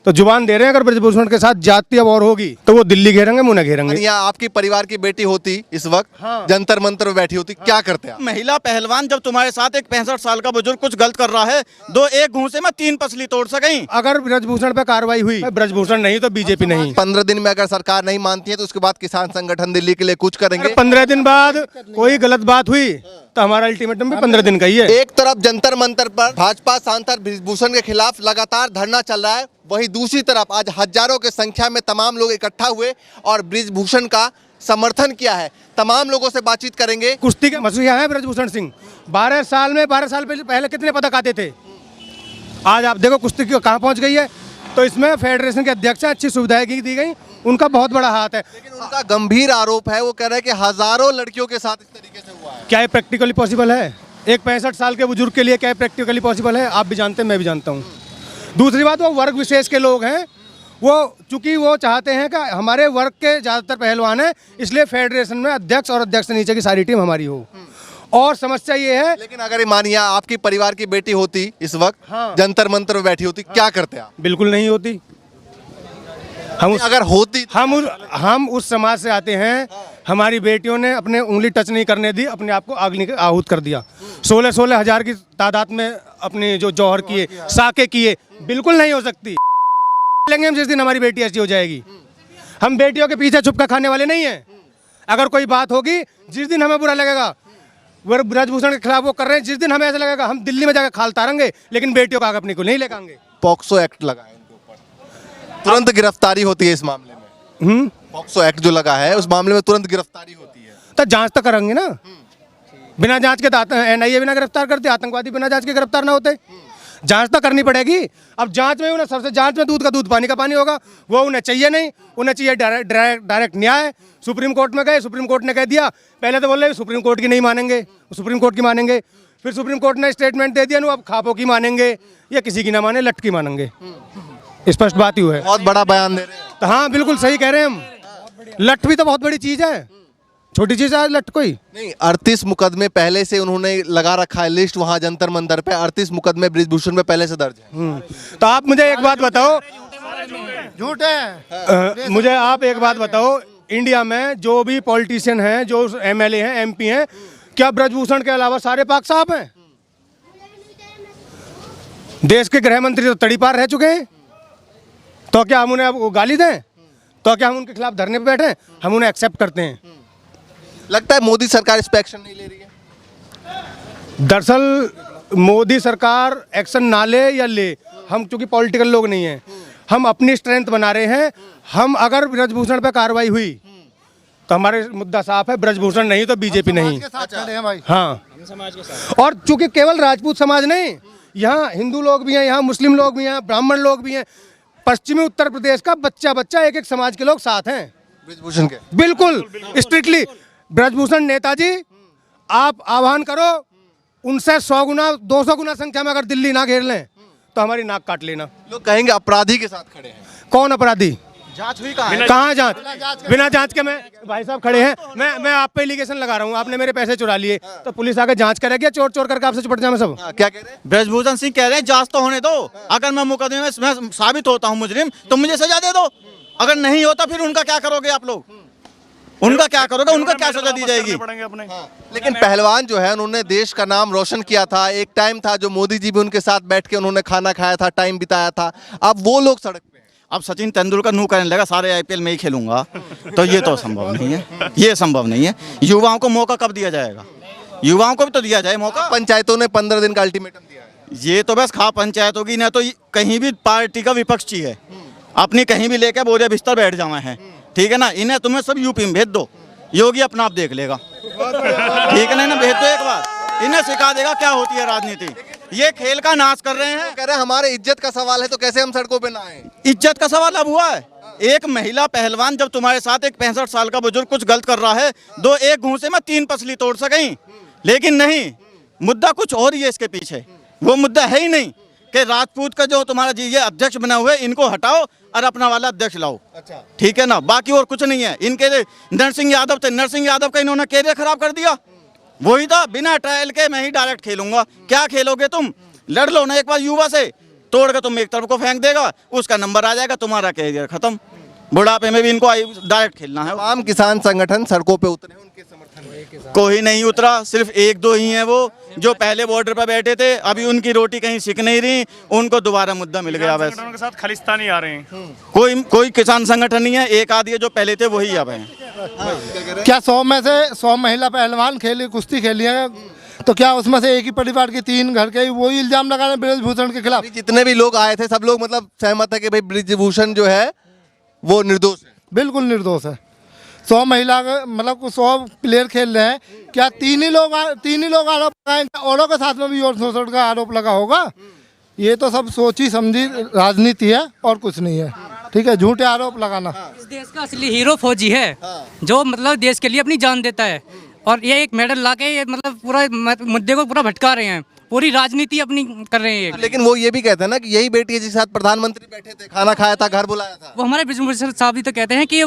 तो जुबान दे रहे हैं, अगर ब्रजभूषण के साथ जाति अब और होगी तो वो दिल्ली घेरेंगे, मुन्ना घेरेंगे। यहाँ आपकी परिवार की बेटी होती इस वक्त, हाँ। जंतर मंतर में बैठी होती, क्या करते आप? महिला पहलवान जब तुम्हारे साथ एक 65 साल का बुजुर्ग कुछ गलत कर रहा है, दो एक घूंसे में 3 पसली तोड़ सकें। अगर ब्रजभूषण पे कार्रवाई हुई, ब्रजभूषण नहीं तो बीजेपी नहीं। 15 दिन में अगर सरकार नहीं मानती है तो उसके बाद किसान संगठन दिल्ली के लिए कुछ करेंगे। 15 दिन बाद कोई गलत बात हुई तो हमारा अल्टीमेटम भी 15 दिन का ही है। एक तरफ जंतर मंतर पर भाजपा सांसद ब्रजभूषण के खिलाफ लगातार धरना चल रहा है, वहीं दूसरी तरफ आज हजारों की संख्या में तमाम लोग इकट्ठा हुए और ब्रजभूषण का समर्थन किया है। तमाम लोगों से बातचीत करेंगे। कुश्ती के मसीहा है ब्रजभूषण सिंह। 12 साल पहले कितने पदक आते थे, आज आप देखो कुश्ती कहाँ पहुँच गई है। तो इसमें फेडरेशन के अध्यक्ष अच्छी सुविधाएं दी गई, उनका बहुत बड़ा हाथ है। लेकिन उनका गंभीर आरोप है, वो कह रहे हैं कि हजारों लड़कियों के साथ इस तरीके से हुआ है। क्या ये प्रैक्टिकली पॉसिबल है? एक 65 साल के बुजुर्ग के लिए क्या प्रैक्टिकली पॉसिबल है? आप भी जानते हैं, मैं भी जानता हूँ। दूसरी बात, वो वर्ग विशेष के लोग हैं, वो चूंकि वो चाहते हैं कि हमारे वर्ग के ज़्यादातर पहलवान हैं, इसलिए फेडरेशन में अध्यक्ष और अध्यक्ष से नीचे की सारी टीम हमारी हो। और समस्या ये है, लेकिन अगर मानिए आपकी परिवार की बेटी होती इस वक्त, हाँ। जंतर मंतर में बैठी होती, क्या करते आप? बिल्कुल नहीं होती। अगर होती हम उस समाज से आते हैं, हमारी बेटियों ने अपने उंगली टच नहीं करने दी, अपने आप को अग्नि के आहूत कर दिया। 16 हजार की तादाद में अपने जो जौहर किए, साके किए, बिल्कुल नहीं हो सकती। लेंगे हम जिस दिन हमारी बेटी ऐसी हो जाएगी। हम बेटियों के पीछे छुपकर खाने वाले नहीं हैं। अगर कोई बात होगी, जिस दिन हमें बुरा लगेगा, वो ब्रजभूषण के खिलाफ वो कर रहे हैं, जिस दिन हमें ऐसा लगेगा हम दिल्ली में जाकर खाल तारेंगे, लेकिन बेटियों का आगे अपने को नहीं लेकर। पॉक्सो एक्ट लगा है उनके ऊपर, तुरंत गिरफ्तारी होती है इस मामले में। पॉक्सो एक्ट जो लगा है उस मामले में तुरंत गिरफ्तारी होती है। तो जांच तो करेंगे ना, बिना जांच के NIA बिना गिरफ्तार करते, आतंकवादी बिना जांच के गिरफ्तार ना होते। जांच तो करनी पड़ेगी। अब जांच में उन्हें सबसे जांच में दूध का दूध पानी का पानी होगा, वो उन्हें चाहिए नहीं। उन्हें चाहिए डायरेक्ट न्याय। सुप्रीम कोर्ट में गए, सुप्रीम कोर्ट ने कह दिया, पहले तो बोल रहे सुप्रीम कोर्ट की नहीं मानेंगे, सुप्रीम कोर्ट की मानेंगे, फिर सुप्रीम कोर्ट ने स्टेटमेंट दे दिया, अब खापों की मानेंगे, या किसी की ना माने, लट की मानेंगे। स्पष्ट बात ही है। बहुत बड़ा बयान दे रहे हैं। तो हाँ, बिल्कुल सही कह रहे हैं हम। लट भी तो बहुत बड़ी चीज है, छोटी चीज है लट कोई नहीं। 38 मुकदमे पहले से उन्होंने लगा रखा है लिस्ट, वहां जंतर मंतर पे 38 मुकदमे ब्रजभूषण पे पहले से दर्ज है। तो आप मुझे एक बात बताओ, झूठ है। मुझे आप एक बात बताओ, इंडिया में जो भी पॉलिटिशियन हैं, जो MLA हैं, MP हैं, क्या ब्रजभूषण के अलावा सारे पाक साहब हैं? देश के गृह मंत्री तो तड़ी पार रह चुके हैं। तो क्या हम उन्हें गाली दें? तो क्या हम उनके खिलाफ धरने पे बैठे? हम उन्हें एक्सेप्ट करते हैं। लगता है मोदी सरकार इस पे एक्शन नहीं ले रही है। दरअसल मोदी सरकार एक्शन ना ले या ले, हम चूंकि पॉलिटिकल लोग नहीं हैं, हम अपनी स्ट्रेंथ बना रहे हैं। हम अगर ब्रजभूषण पे कार्रवाई हुई तो हमारे मुद्दा साफ है, ब्रजभूषण नहीं तो बीजेपी नहीं। हाँ, और चूंकि केवल राजपूत समाज नहीं, यहाँ हिंदू लोग भी हैं, यहाँ मुस्लिम लोग भी हैं, ब्राह्मण लोग भी हैं। पश्चिमी उत्तर प्रदेश का बच्चा एक समाज के लोग साथ हैं ब्रजभूषण के। बिल्कुल स्ट्रिक्टली। ब्रजभूषण नेताजी, आप आह्वान करो, उनसे 100 गुना 200 गुना संख्या में अगर दिल्ली ना घेर लें तो हमारी नाक काट लेना। लोग कहेंगे अपराधी के साथ खड़े हैं। कौन अपराधी? जांच हुई कहाँ है? कहाँ जांच? बिना जांच के मैं भाई साहब खड़े हैं, मैं आप पे एलिगेशन लगा रहा हूँ, आपने मेरे पैसे चुरा लिए, तो पुलिस आके जांच करेगी? चोर चोर करके आपसे चिपट जाए सब? क्या कह रहे हैं? ब्रजभूषण सिंह कह रहे हैं जांच तो होने दो, अगर मैं मुकदमे में मैं साबित होता हूँ मुजरिम तो मुझे सजा दे दो, अगर नहीं होता फिर उनका क्या करोगे आप लोग? उनका क्या करोगे? उनका क्या सजा दी जाएगी? लेकिन पहलवान जो है उन्होंने देश का नाम रोशन किया था। एक टाइम था जो मोदी जी भी उनके साथ बैठ के उन्होंने खाना खाया था, टाइम बिताया था। अब वो लोग सड़क पे हैं। अब सचिन तेंदुलकर नू कहने लगा सारे IPL में ही खेलूंगा, तो ये तो संभव नहीं है, ये संभव नहीं है। युवाओं को मौका कब दिया जाएगा? युवाओं को भी तो दिया जाए मौका। पंचायतों ने 15 दिन का अल्टीमेटम दिया है। ये तो बस खा पंचायत होगी ना, तो कहीं भी पार्टी का विपक्ष चाहिए, अपनी कहीं भी लेके बोरिया बिस्तर बैठ जावे हैं, ठीक है ना। इन्हें तुम्हें सब यूपी में भेज दो, योगी अपना आप देख लेगा, ठीक है ना। भेज दो एक बार, इन्हें सिखा देगा क्या होती है राजनीति। ये खेल का नाश कर रहे हैं। कह रहे हैं हमारे इज्जत का सवाल है तो कैसे हम सड़कों पे ना आए? इज्जत का सवाल अब हुआ है। एक महिला पहलवान जब तुम्हारे साथ एक 65 साल का बुजुर्ग कुछ गलत कर रहा है, दो एक घूंसे में 3 पसली तोड़ सकें, लेकिन नहीं, मुद्दा कुछ और ही है इसके पीछे। वो मुद्दा है ही नहीं कि राजपूत का जो तुम्हारा जी ये अध्यक्ष बना हुआ है, इनको हटाओ और अपना वाला अध्यक्ष लाओ, अच्छा ठीक है ना। बाकी और कुछ नहीं है। इनके नरसिंह यादव थे, नरसिंह यादव का इन्होंने कैरियर खराब कर दिया। वही था, बिना ट्रायल के मैं ही डायरेक्ट खेलूंगा। क्या खेलोगे तुम? लड़ लो ना एक बार युवा से, तोड़ के तुम एक तरफ को फेंक देगा, उसका नंबर आ जाएगा, तुम्हारा कैरियर खत्म। बुढ़ापे में भी इनको डायरेक्ट खेलना है। तमाम किसान संगठन सड़कों पे उतरे हैं उनके समर्थन में। कोई नहीं उतरा, सिर्फ एक दो ही हैं वो जो पहले बॉर्डर पर बैठे थे, अभी उनकी रोटी कहीं सिक नहीं रही, उनको दोबारा मुद्दा मिल गया। बस के साथ खालिस्तानी आ रहे हैं। कोई किसान संगठन नहीं है, एक आधी है जो पहले थे वही अब हैं। क्या 100 में से 100 महिला पहलवान खेली, कुश्ती खेली है, तो क्या उसमें से एक ही परिवार की 3 घर के वही इल्जाम लगा रहे हैं ब्रिजभूषण के खिलाफ? जितने भी लोग आए थे सब लोग मतलब सहमत है कि भाई ब्रिजभूषण जो है वो निर्दोष है। बिल्कुल निर्दोष है। 100 महिला मतलब 100 प्लेयर खेल रहे हैं, क्या 3 ही लोग आरोप लगाएंगे? औरों के साथ में भी और शोषण का आरोप लगा होगा? ये तो सब सोची समझी राजनीति है और कुछ नहीं है। ठीक है, झूठे आरोप लगाना। इस देश का असली हीरो फौजी है, जो मतलब देश के लिए अपनी जान देता है, और ये एक मेडल लाके ये मतलब पूरा मुद्दे को पूरा भटका रहे हैं, पूरी राजनीति अपनी कर रहे हैं। लेकिन वो ये भी कहते हैं ना कि यही बेटी है जिसके साथ प्रधानमंत्री बैठे थे, खाना खाया था, घर बुलाया था। वो हमारे ब्रिजभूषण साहब भी तो कहते हैं कि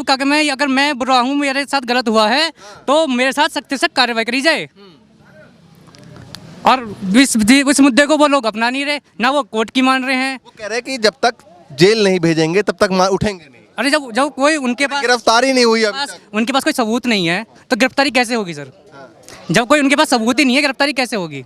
अगर मैं बुरा हूँ, मेरे साथ गलत हुआ है, तो मेरे साथ सख्त से सख्त कार्रवाई करी जाए। और इस मुद्दे को वो लोग अपना नहीं रहे, ना वो कोर्ट की मान रहे हैं। वो कह रहे हैं कि जब तक जेल नहीं भेजेंगे तब तक उठेंगे नहीं। अरे जब कोई उनके पास गिरफ्तारी नहीं हुई अभी तक। उनके पास कोई सबूत नहीं है तो गिरफ्तारी कैसे होगी सर? जब कोई उनके पास सबूत ही नहीं है, गिरफ्तारी कैसे होगी?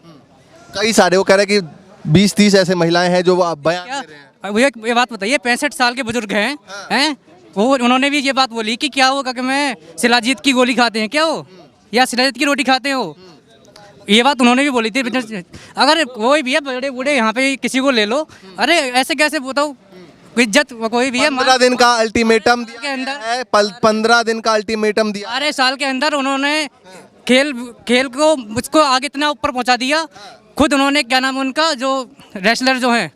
कई सारे वो कह रहे हैं कि 20-30 ऐसे महिलाएं हैं जो बयान दे रहे हैं। वो ये बात बताइए, 65 साल के बुजुर्ग हैं वो, उन्होंने भी ये बात बोली कि क्या वो कि मैं शिलाजीत की गोली खाते हैं क्या वो, या शिलाजीत की रोटी खाते हो, ये बात उन्होंने भी बोली थी। अगर कोई भी है बड़े बूढ़े यहाँ पे किसी को ले लो, अरे ऐसे कैसे बताओ, इज्जत कोई भी है। 15 दिन का अल्टीमेटम के दिया अंदर है, 15 दिन का अल्टीमेटम दिया। 12 साल के अंदर उन्होंने खेल को मुझको आगे इतना ऊपर पहुंचा दिया। खुद उन्होंने क्या नाम उनका जो रेसलर जो हैं,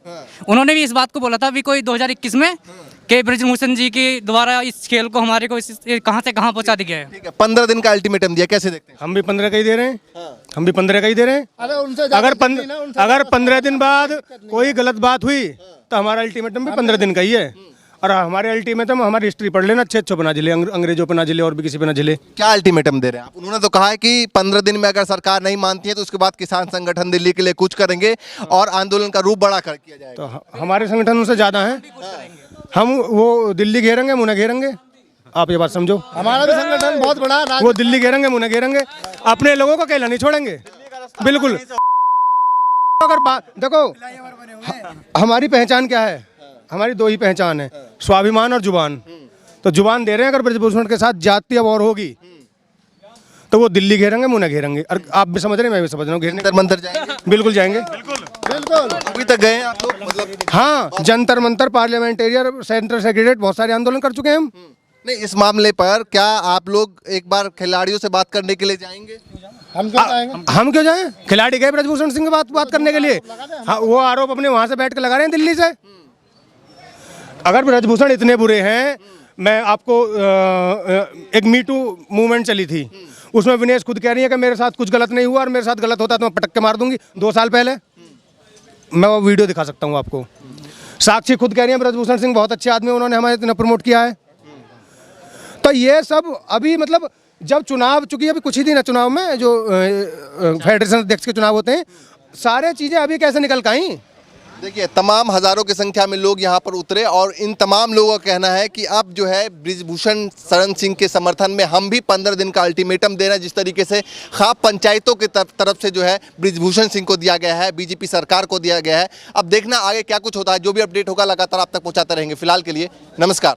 उन्होंने भी इस बात को बोला था अभी कोई 2021 में कि ब्रिजभूषण जी के द्वारा इस खेल को हमारे को कहां से कहां पहुंचा दिया है। ठीक है, 15 दिन का अल्टीमेटम दिया, कैसे देखते हैं? हम भी 15 का ही दे रहे हैं। हम भी 15 का ही दे रहे हैं। अरे उनसे अगर 15 दिन बाद कोई गलत बात हुई तो हमारा अल्टीमेटम भी 15 दिन का ही है। और हमारे अल्टीमेटम हमारी हिस्ट्री पढ़ लेना, अच्छे पे ना झेले, अंग्रेजों पे ना झेले और भी किसी पे ना झेले। क्या अल्टीमेटम दे रहे हैं आप? उन्होंने तो कहा है कि 15 दिन में अगर सरकार नहीं मानती है तो उसके बाद किसान संगठन दिल्ली के लिए कुछ करेंगे और आंदोलन का रूप बड़ा कर किया जाएगा। तो हमारे संगठन उनसे ज़्यादा हैं। हम वो दिल्ली घेरेंगे, मुन्ना घेरेंगे। आप ये बात समझो, हमारा भी संगठन बहुत बड़ा है। वो दिल्ली घेरेंगे, मुन्ना घेरेंगे, अपने लोगों को अकेला नहीं छोड़ेंगे। बिल्कुल। अगर देखो हमारी पहचान क्या है, हमारी 2 ही पहचान है, स्वाभिमान और जुबान। तो जुबान दे रहे हैं, अगर ब्रिजभूषण के साथ जाति अब और होगी तो वो दिल्ली घेरेंगे, मुन्ना घेरेंगे। और आप भी समझ रहे हैं, मैं भी समझ रहा हूँ, घेरने जंतर मंतर जाएंगे। बिल्कुल जाएंगे। बिल्कुल अभी तक गए हैं आप लोग? मतलब हाँ, जंतर मंतर, पार्लियामेंटेरियर, सेंटर सेक्रेटरीट, बहुत सारे आंदोलन कर चुके हैं हम। नहीं, इस मामले पर क्या आप लोग एक बार खिलाड़ियों से बात करने के लिए जाएंगे? हम क्यों जाएंगे? हम क्यों जाएं? खिलाड़ी गए ब्रिजभूषण सिंह से बात करने के लिए। हाँ, वो आरोप अपने वहां से बैठ के लगा रहे हैं दिल्ली से। अगर ब्रिजभूषण इतने बुरे हैं, मैं आपको एक मीटू मूवमेंट चली थी, उसमें विनेश खुद कह रही है कि मेरे साथ कुछ गलत नहीं हुआ और मेरे साथ गलत होता तो मैं पटक के मार दूंगी। 2 साल पहले मैं वो वीडियो दिखा सकता हूँ आपको। साक्षी खुद कह रही है ब्रिजभूषण सिंह बहुत अच्छे आदमी, उन्होंने हमें इतना प्रमोट किया है। तो ये सब अभी मतलब जब चुनाव, चूंकि अभी कुछ ही दिन है चुनाव में, जो फेडरेशन अध्यक्ष के चुनाव होते हैं, सारे चीज़ें अभी कैसे निकल के आई। देखिए, तमाम हजारों की संख्या में लोग यहाँ पर उतरे और इन तमाम लोगों का कहना है कि अब जो है ब्रिजभूषण शरण सिंह के समर्थन में हम भी 15 दिन का अल्टीमेटम दे रहे हैं। जिस तरीके से खाप पंचायतों की तरफ से जो है ब्रिजभूषण सिंह को दिया गया है, बीजेपी सरकार को दिया गया है। अब देखना आगे क्या कुछ होता है। जो भी अपडेट होगा लगातार आप तक पहुँचाते रहेंगे। फिलहाल के लिए नमस्कार।